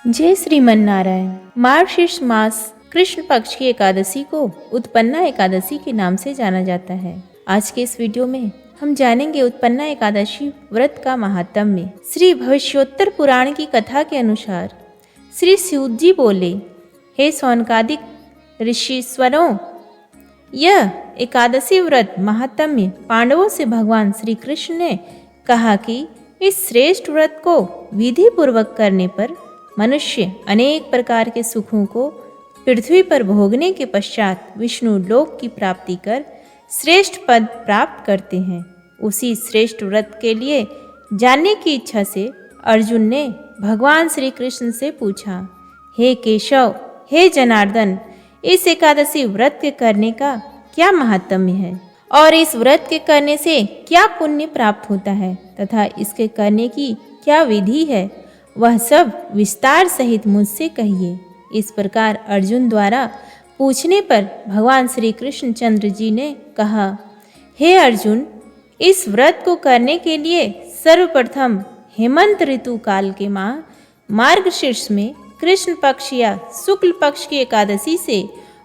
जय श्रीमन नारायण। मार्गशीर्ष मास कृष्ण पक्ष की एकादशी को उत्पन्ना एकादशी के नाम से जाना जाता है। आज के इस वीडियो में हम जानेंगे उत्पन्ना एकादशी व्रत का महात्म्य। श्री भविष्योत्तर पुराण की कथा के अनुसार श्री सूत जी बोले, हे सौनकादिक ऋषिश्वरों, यह एकादशी व्रत महात्म्य पांडवों से भगवान श्री कृष्ण ने कहा कि इस श्रेष्ठ व्रत को विधि पूर्वक करने पर मनुष्य अनेक प्रकार के सुखों को पृथ्वी पर भोगने के पश्चात विष्णु लोक की प्राप्ति कर श्रेष्ठ पद प्राप्त करते हैं। उसी श्रेष्ठ व्रत के लिए जानने की इच्छा से अर्जुन ने भगवान श्री कृष्ण से पूछा, हे केशव, हे जनार्दन, इस एकादशी व्रत के करने का क्या महात्म्य है और इस व्रत के करने से क्या पुण्य प्राप्त होता है तथा इसके करने की क्या विधि है, वह सब विस्तार सहित मुझसे कहिए। इस प्रकार अर्जुन द्वारा पूछने पर भगवान श्री कृष्ण चंद्र जी ने कहा, हे अर्जुन, इस व्रत को करने के लिए सर्वप्रथम हेमंत ऋतु काल के माह मार्गशीर्ष में कृष्ण पक्ष या शुक्ल पक्ष की एकादशी से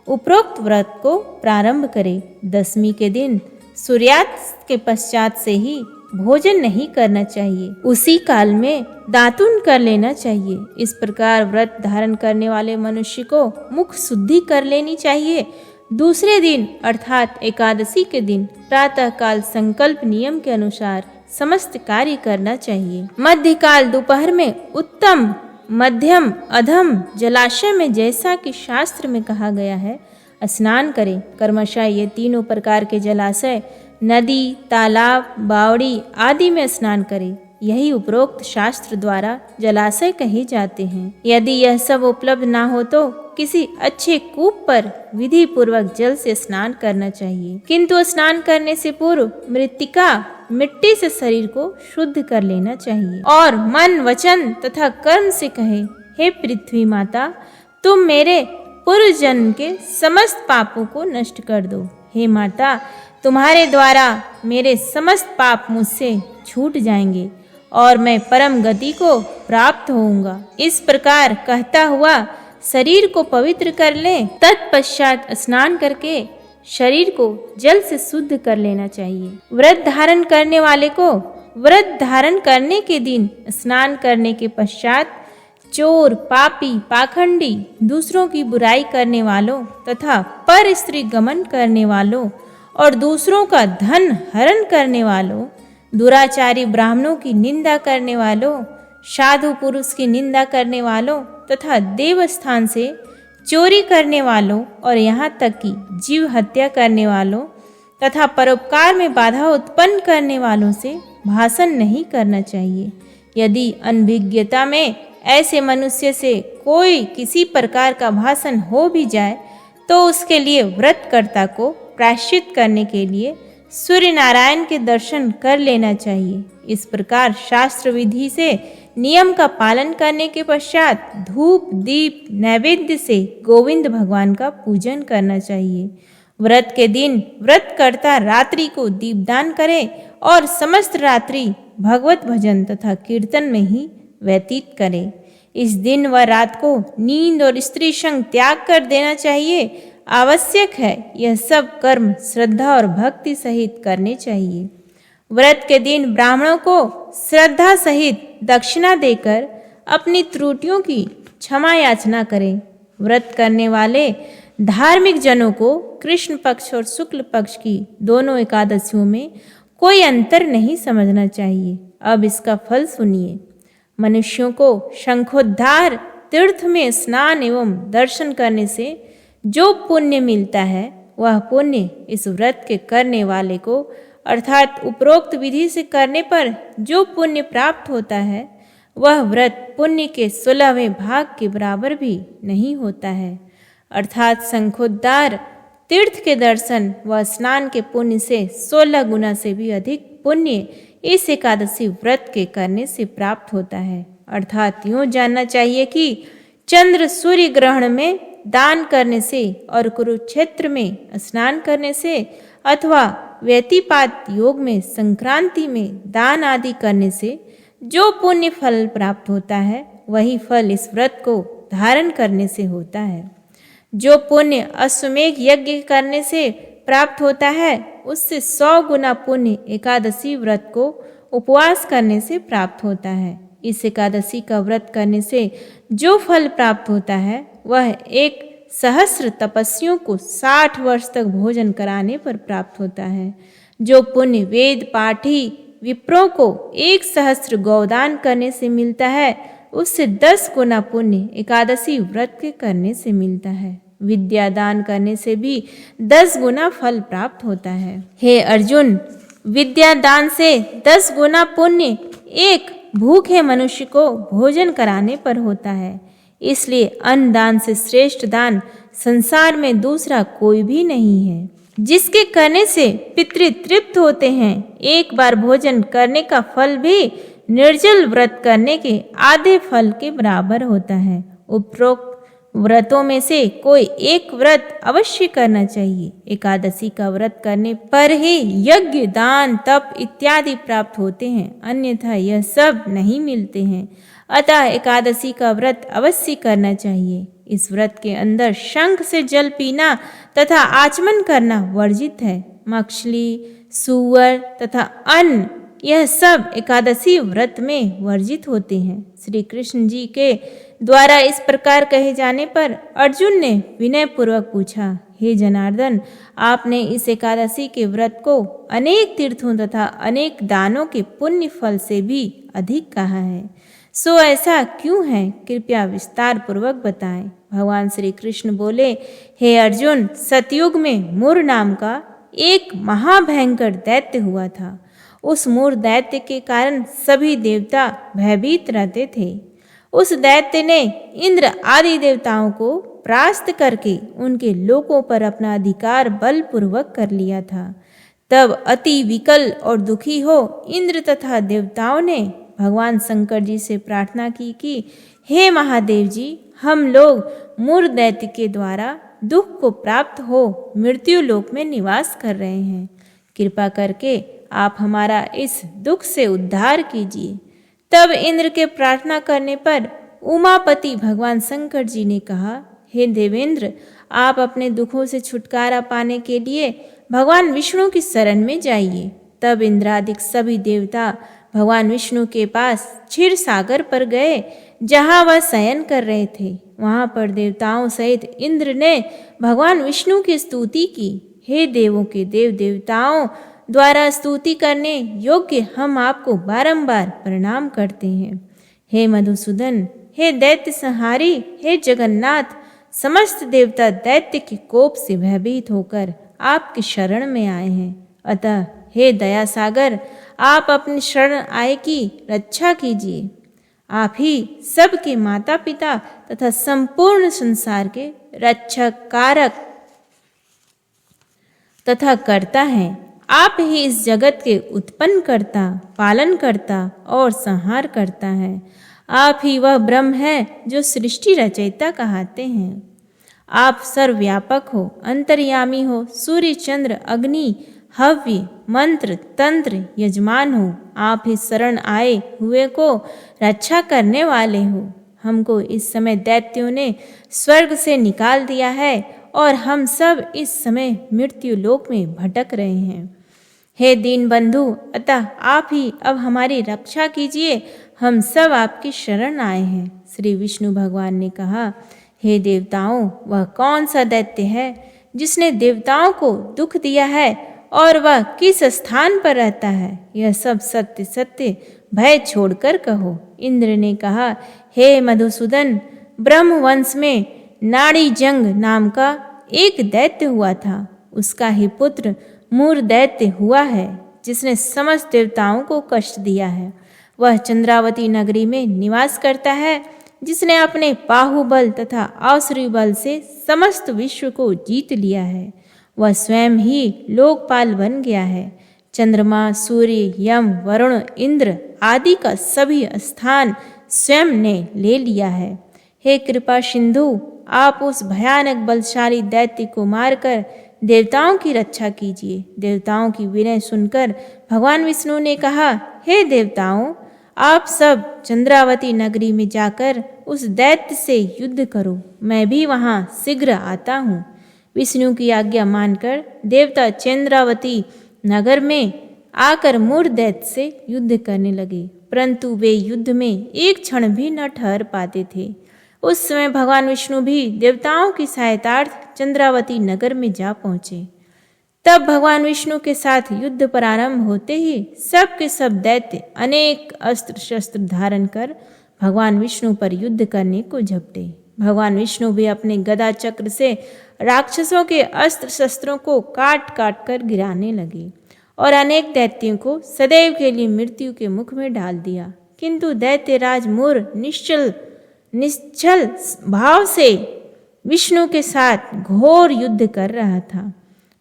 उपरोक्त व्रत को प्रारंभ करें। दशमी के दिन सूर्यास्त के पश्चात से ही भोजन नहीं करना चाहिए। उसी काल में दातुन कर लेना चाहिए। इस प्रकार व्रत धारण करने वाले मनुष्य को मुख शुद्धि कर लेनी चाहिए। दूसरे दिन अर्थात एकादशी के दिन प्रातः काल संकल्प नियम के अनुसार समस्त कार्य करना चाहिए। मध्यकाल दोपहर में उत्तम, मध्यम, अधम जलाशय में जैसा कि शास्त्र में कहा गया है स्नान करें। क्रमशः ये तीनों प्रकार के जलाशय नदी, तालाब, बावड़ी आदि में स्नान करें। यही उपरोक्त शास्त्र द्वारा जलाशय कहे जाते हैं। यदि यह सब उपलब्ध ना हो तो किसी अच्छे कूप पर विधि पूर्वक जल से स्नान करना चाहिए, किंतु स्नान करने से पूर्व मृत्तिका मिट्टी से शरीर को शुद्ध कर लेना चाहिए और मन, वचन तथा कर्म से कहे, हे पृथ्वी माता, तुम मेरे पूर्व जन्म के समस्त पापों को नष्ट कर दो। हे माता, तुम्हारे द्वारा मेरे समस्त पाप मुझसे छूट जाएंगे और मैं परम गति को प्राप्त होऊंगा। इस प्रकार कहता हुआ शरीर को पवित्र कर ले। तत्पश्चात स्नान करके शरीर को जल से शुद्ध कर लेना चाहिए। व्रत धारण करने वाले को व्रत धारण करने के दिन स्नान करने के पश्चात चोर, पापी, पाखंडी, दूसरों की बुराई करने वालों तथा पर स्त्री गमन करने वालों और दूसरों का धन हरण करने वालों, दुराचारी ब्राह्मणों की निंदा करने वालों, साधु पुरुष की निंदा करने वालों तथा देवस्थान से चोरी करने वालों और यहाँ तक कि जीव हत्या करने वालों तथा परोपकार में बाधा उत्पन्न करने वालों से भाषण नहीं करना चाहिए। यदि अनभिज्ञता में ऐसे मनुष्य से कोई किसी प्रकार का भाषण हो भी जाए तो उसके लिए व्रतकर्ता को प्रायश्चित करने के लिए सूर्य नारायण के दर्शन कर लेना चाहिए। इस प्रकार शास्त्र विधि से नियम का पालन करने के पश्चात धूप, दीप, नैवेद्य से गोविंद भगवान का पूजन करना चाहिए। व्रत के दिन व्रतकर्ता रात्रि को दीपदान करे और समस्त रात्रि भगवत भजन तथा कीर्तन में ही व्यतीत करे। इस दिन व रात को नींद और स्त्री संग त्याग कर देना चाहिए। आवश्यक है यह सब कर्म श्रद्धा और भक्ति सहित करने चाहिए। व्रत के दिन ब्राह्मणों को श्रद्धा सहित दक्षिणा देकर अपनी त्रुटियों की क्षमा याचना करें। व्रत करने वाले धार्मिक जनों को कृष्ण पक्ष और शुक्ल पक्ष की दोनों एकादशियों में कोई अंतर नहीं समझना चाहिए। अब इसका फल सुनिए। मनुष्यों को शंखोद्धार तीर्थ में स्नान एवं दर्शन करने से जो पुण्य मिलता है वह पुण्य इस व्रत के करने वाले को अर्थात उपरोक्त विधि से करने पर जो पुण्य प्राप्त होता है वह व्रत पुण्य के 16वें भाग के बराबर भी नहीं होता है। अर्थात शंखोद्धार तीर्थ के दर्शन व स्नान के पुण्य से 16 गुना से भी अधिक पुण्य इस एकादशी व्रत के करने से प्राप्त होता है। अर्थात यूँ जानना चाहिए कि चंद्र सूर्य ग्रहण में दान करने से और कुरुक्षेत्र में स्नान करने से अथवा व्यतिपात योग में संक्रांति में दान आदि करने से जो पुण्य फल प्राप्त होता है वही फल इस व्रत को धारण करने से होता है। जो पुण्य अश्वमेध यज्ञ करने से प्राप्त होता है उससे 100 गुना पुण्य एकादशी व्रत को उपवास करने से प्राप्त होता है। इस एकादशी का व्रत करने से जो फल प्राप्त होता है वह 1,000,000 तपस्वियों को 60 वर्ष तक भोजन कराने पर प्राप्त होता है। जो पुण्य वेद पाठी विप्रों को 1,000,000 गौदान करने से मिलता है उससे 10 गुना पुण्य एकादशी व्रत के करने से मिलता है। विद्या दान करने से भी 10 गुना फल प्राप्त होता है। हे अर्जुन, विद्या दान से 10 गुना पुण्य एक भूखे मनुष्य को भोजन कराने पर होता है। इसलिए अन्न दान से श्रेष्ठ दान संसार में दूसरा कोई भी नहीं है। जिसके करने से पितृ तृप्त होते हैं। एक बार भोजन करने का फल भी निर्जल व्रत करने के आधे फल के बराबर होता है। उपरोक्त व्रतों में से कोई एक व्रत अवश्य करना चाहिए। एकादशी का व्रत करने पर ही यज्ञ दान तप इत्यादि प्राप्त होते हैं, अन्यथा यह सब नहीं मिलते हैं। अतः एकादशी का व्रत अवश्य करना चाहिए। इस व्रत के अंदर शंख से जल पीना तथा आचमन करना वर्जित है। मछली, सूअर तथा अन्न यह सब एकादशी व्रत में वर्जित होते हैं। श्री कृष्ण जी के द्वारा इस प्रकार कहे जाने पर अर्जुन ने विनय पूर्वक पूछा, हे जनार्दन, आपने इस एकादशी के व्रत को अनेक तीर्थों तथा अनेक दानों के पुण्य फल से भी अधिक कहा है, सो ऐसा क्यों है? कृपया विस्तार पूर्वक बताएं। भगवान श्री कृष्ण बोले, हे अर्जुन, सतयुग में मूर नाम का एक महाभयंकर दैत्य हुआ था। उस मूर दैत्य के कारण सभी देवता भयभीत रहते थे। उस दैत्य ने इंद्र आदि देवताओं को परास्त करके उनके लोकों पर अपना अधिकार बलपूर्वक कर लिया था। तब अति विकल और दुखी हो इंद्र तथा देवताओं ने भगवान शंकर जी से प्रार्थना की कि हे महादेव जी, हम लोग मूर दैत्य के द्वारा दुख को प्राप्त हो मृत्यु लोक में निवास कर रहे हैं। कृपा करके आप हमारा इस दुख से उद्धार कीजिए। तब इंद्र के प्रार्थना करने पर उमापति भगवान शंकर जी ने कहा, हे देवेंद्र, आप अपने दुखों से छुटकारा पाने के लिए भगवान विष्णु की शरण में जाइए। तब इंद्रादिक सभी देवता भगवान विष्णु के पास क्षीर सागर पर गए, जहाँ वह शयन कर रहे थे। वहाँ पर देवताओं सहित इंद्र ने भगवान विष्णु की स्तुति की। हे देवों के देव देवताओं द्वारा स्तुति करने योग्य हम आपको बारंबार प्रणाम करते हैं। हे मधुसूदन, हे दैत्य संहारी, हे जगन्नाथ, समस्त देवता दैत्य के कोप से भयभीत होकर आपकी शरण में आए हैं। अतः हे दया सागर, आप अपनी शरण आए की रक्षा कीजिए। आप ही सबके माता पिता तथा संपूर्ण संसार के रक्षक, कारक तथा कर्ता हैं। आप ही इस जगत के उत्पन्न करता, पालन करता और संहार करता है। आप ही वह ब्रह्म है जो सृष्टि रचयिता कहलाते हैं। आप सर्वव्यापक हो, अंतर्यामी हो, सूर्य चंद्र अग्नि हव्य मंत्र तंत्र यजमान हो। आप ही शरण आए हुए को रक्षा करने वाले हो। हमको इस समय दैत्यों ने स्वर्ग से निकाल दिया है और हम सब इस समय मृत्यु लोक में भटक रहे हैं। हे दीन बंधु, अतः आप ही अब हमारी रक्षा कीजिए। हम सब आपकी शरण आए हैं। श्री विष्णु भगवान ने कहा, हे देवताओं, वह कौन सा दैत्य है जिसने देवताओं को दुख दिया है और वह किस स्थान पर रहता है? यह सब सत्य सत्य भय छोड़कर कहो। इंद्र ने कहा, हे मधुसूदन, ब्रह्मवंश में नाड़ी जंग नाम का एक दैत्य हुआ था। उसका ही पुत्र मूर दैत्य हुआ है, जिसने समस्त देवताओं को कष्ट दिया है। वह चंद्रावती नगरी में निवास करता है, जिसने अपने बाहुबल तथा आसुरी बल से समस्त विश्व को जीत लिया है। वह स्वयं ही लोकपाल बन गया है। चंद्रमा, सूर्य, यम, वरुण, इंद्र आदि का सभी स्थान स्वयं ने ले लिया है। हे कृपा सिंधु, आप उस भयानक बलशाली दैत्य को मारकर देवताओं की रक्षा कीजिए। देवताओं की विनय सुनकर भगवान विष्णु ने कहा, हे देवताओं, आप सब चंद्रावती नगरी में जाकर उस दैत्य से युद्ध करो, मैं भी वहां शीघ्र आता हूँ। विष्णु की आज्ञा मानकर देवता चंद्रावती नगर में आकर मूर दैत्य से युद्ध करने लगे, परंतु वे युद्ध में एक क्षण भी न ठहर पाते थे। उस समय भगवान विष्णु भी देवताओं की सहायतार्थ चंद्रावती नगर में जा पहुंचे। तब भगवान विष्णु के साथ युद्ध प्रारंभ होते ही सब के सब दैत्य अनेक अस्त्र शस्त्र धारण कर भगवान विष्णु पर युद्ध करने को झपटे। भगवान विष्णु भी अपने गदा चक्र से राक्षसों के अस्त्र शस्त्रों को काट काट कर गिराने लगे और अनेक दैत्यों को सदैव के लिए मृत्यु के मुख में डाल दिया। किंतु दैत्यराज मूर निश्चल भाव से विष्णु के साथ घोर युद्ध कर रहा था।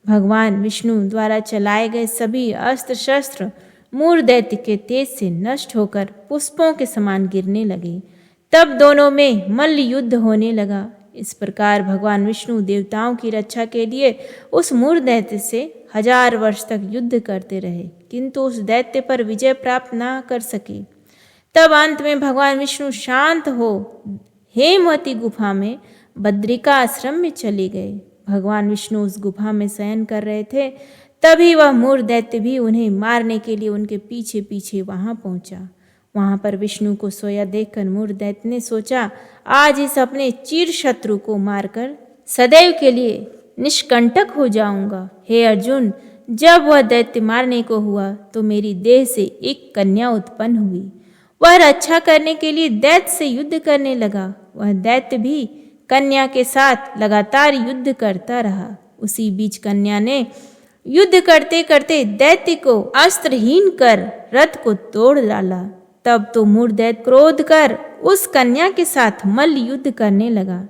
भगवान विष्णु द्वारा चलाए गए सभी अस्त्र शस्त्र मूर दैत्य के तेज से नष्ट होकर पुष्पों के समान गिरने लगे। तब दोनों में मल्ल युद्ध होने लगा। इस प्रकार भगवान विष्णु देवताओं की रक्षा के लिए उस मूर दैत्य से 1000 वर्ष तक युद्ध करते रहे, किंतु उस दैत्य पर विजय प्राप्त न कर सके। तब अंत में भगवान विष्णु शांत हो हेमवती गुफा में बद्रिका आश्रम में चले गए। भगवान विष्णु उस गुफा में शयन कर रहे थे, तभी वह मूर दैत्य भी उन्हें मारने के लिए उनके पीछे पीछे वहां पहुंचा। वहां पर विष्णु को सोया देखकर मूर दैत्य ने सोचा, आज इस अपने चिर शत्रु को मारकर सदैव के लिए निष्कंटक हो जाऊंगा। हे अर्जुन, जब वह दैत्य मारने को हुआ तो मेरी देह से एक कन्या उत्पन्न हुई। वह रक्षा करने के लिए दैत्य से युद्ध करने लगा। वह दैत्य भी कन्या के साथ लगातार युद्ध करता रहा। उसी बीच कन्या ने युद्ध करते करते दैत्य को अस्त्रहीन कर रथ को तोड़ डाला। तब तो मूर दैत्य क्रोध कर उस कन्या के साथ मल्ल युद्ध करने लगा।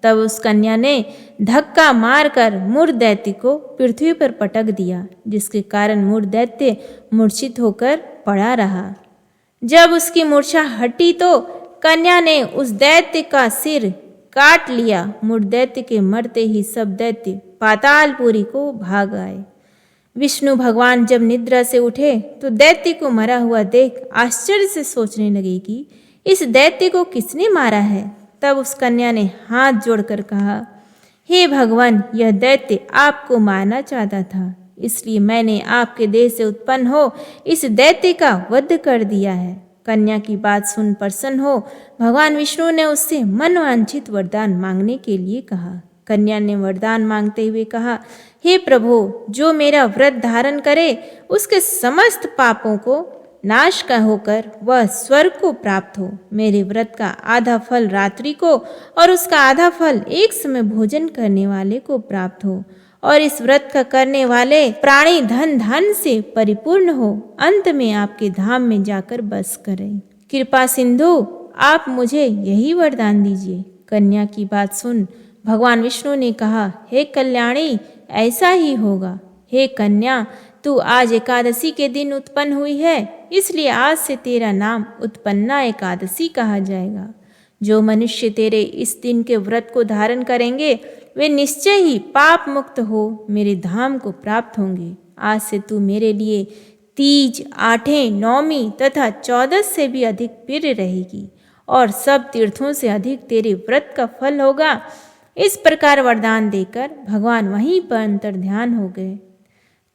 तब उस कन्या ने धक्का मारकर मूर दैत्य को पृथ्वी पर पटक दिया, जिसके कारण मूर दैत्य मूर्छित होकर पड़ा रहा। जब उसकी मूर्छा हटी तो कन्या ने उस दैत्य का सिर काट लिया। मूर दैत्य के मरते ही सब दैत्य पातालपुरी को भाग आए। विष्णु भगवान जब निद्रा से उठे तो दैत्य को मरा हुआ देख आश्चर्य से सोचने लगे कि इस दैत्य को किसने मारा है। तब उस कन्या ने हाथ जोड़कर कहा, हे भगवान, यह दैत्य आपको मारना चाहता था, इसलिए मैंने आपके देह से उत्पन्न हो इस दैत्य का वध कर दिया है। कन्या की बात सुन प्रसन्न हो भगवान विष्णु ने उससे मनवांछित वरदान मांगने के लिए कहा। कन्या ने वरदान मांगते हुए कहा, हे प्रभु, जो मेरा व्रत धारण करे उसके समस्त पापों को नाश का होकर वह स्वर्ग को प्राप्त हो। मेरे व्रत का आधा फल रात्रि को और उसका आधा फल एक समय भोजन करने वाले को प्राप्त हो, और इस व्रत का करने वाले प्राणी धन से परिपूर्ण हो, अंत में आपके धाम में जाकर बस करें। कृपा सिंधु, आप मुझे यही वरदान दीजिए। कन्या की बात सुन भगवान विष्णु ने कहा, हे कल्याणी, ऐसा ही होगा। हे कन्या, तू आज एकादशी के दिन उत्पन्न हुई है, इसलिए आज से तेरा नाम उत्पन्ना एकादशी कहा जाएगा। जो मनुष्य तेरे इस दिन के व्रत को धारण करेंगे वे निश्चय ही पाप मुक्त हो मेरे धाम को प्राप्त होंगे। आज से तू मेरे लिए तीज, आठें, नौमी तथा 14 से भी अधिक प्रिय रहेगी और सब तीर्थों से अधिक तेरे व्रत का फल होगा। इस प्रकार वरदान देकर भगवान वहीं पर अंतर ध्यान हो गए।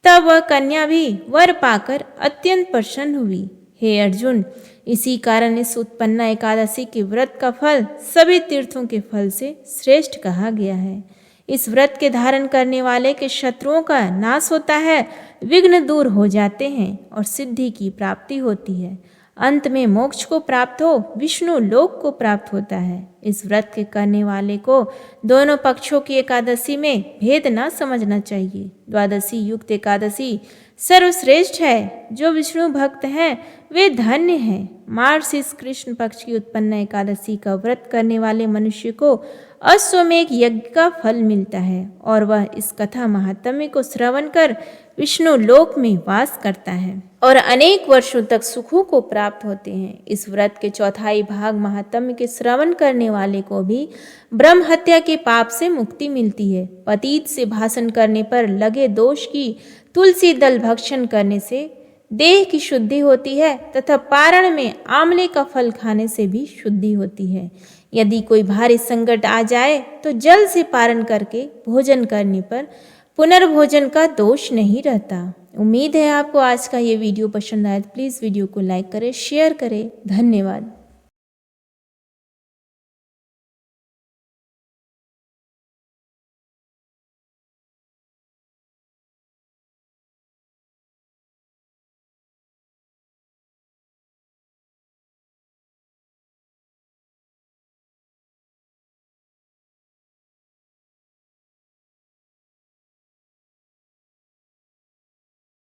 तब वह कन्या भी वर पाकर अत्यंत प्रसन्न हुई। हे अर्जुन, इसी कारण इस उत्पन्ना एकादशी के व्रत का फल सभी तीर्थों के फल से श्रेष्ठ कहा गया है। इस व्रत के धारण करने वाले के शत्रुओं का नाश होता है, विघ्न दूर हो जाते हैं और सिद्धि की प्राप्ति होती है। अंत में मोक्ष को प्राप्त हो विष्णु लोक को प्राप्त होता है। इस व्रत के करने वाले को दोनों पक्षों की एकादशी में भेद न समझना चाहिए। द्वादशी युक्त एकादशी सर्वश्रेष्ठ है। जो विष्णु भक्त हैं वे धन्य हैं। मार्गशीर्ष कृष्ण पक्ष की उत्पन्न एकादशी का व्रत करने वाले मनुष्य को अश्वमेघ यज्ञ का फल मिलता है और वह इस कथा महात्म्य को श्रवण कर विष्णु लोक में वास करता है और अनेक वर्षों तक सुखों को प्राप्त होते हैं। इस व्रत के चौथाई भाग महात्म्य के श्रवण करने वाले को भी ब्रह्म हत्या के पाप से मुक्ति मिलती है। पतित से भाषण करने पर लगे दोष की तुलसी दल भक्षण करने से देह की शुद्धि होती है तथा पारण में आंवले का फल खाने से भी शुद्धि होती है। यदि कोई भारी संकट आ जाए तो जल से पारण करके भोजन करने पर पुनर्भोजन का दोष नहीं रहता। उम्मीद है आपको आज का ये वीडियो पसंद आया। प्लीज़ वीडियो को लाइक करें, शेयर करें। धन्यवाद।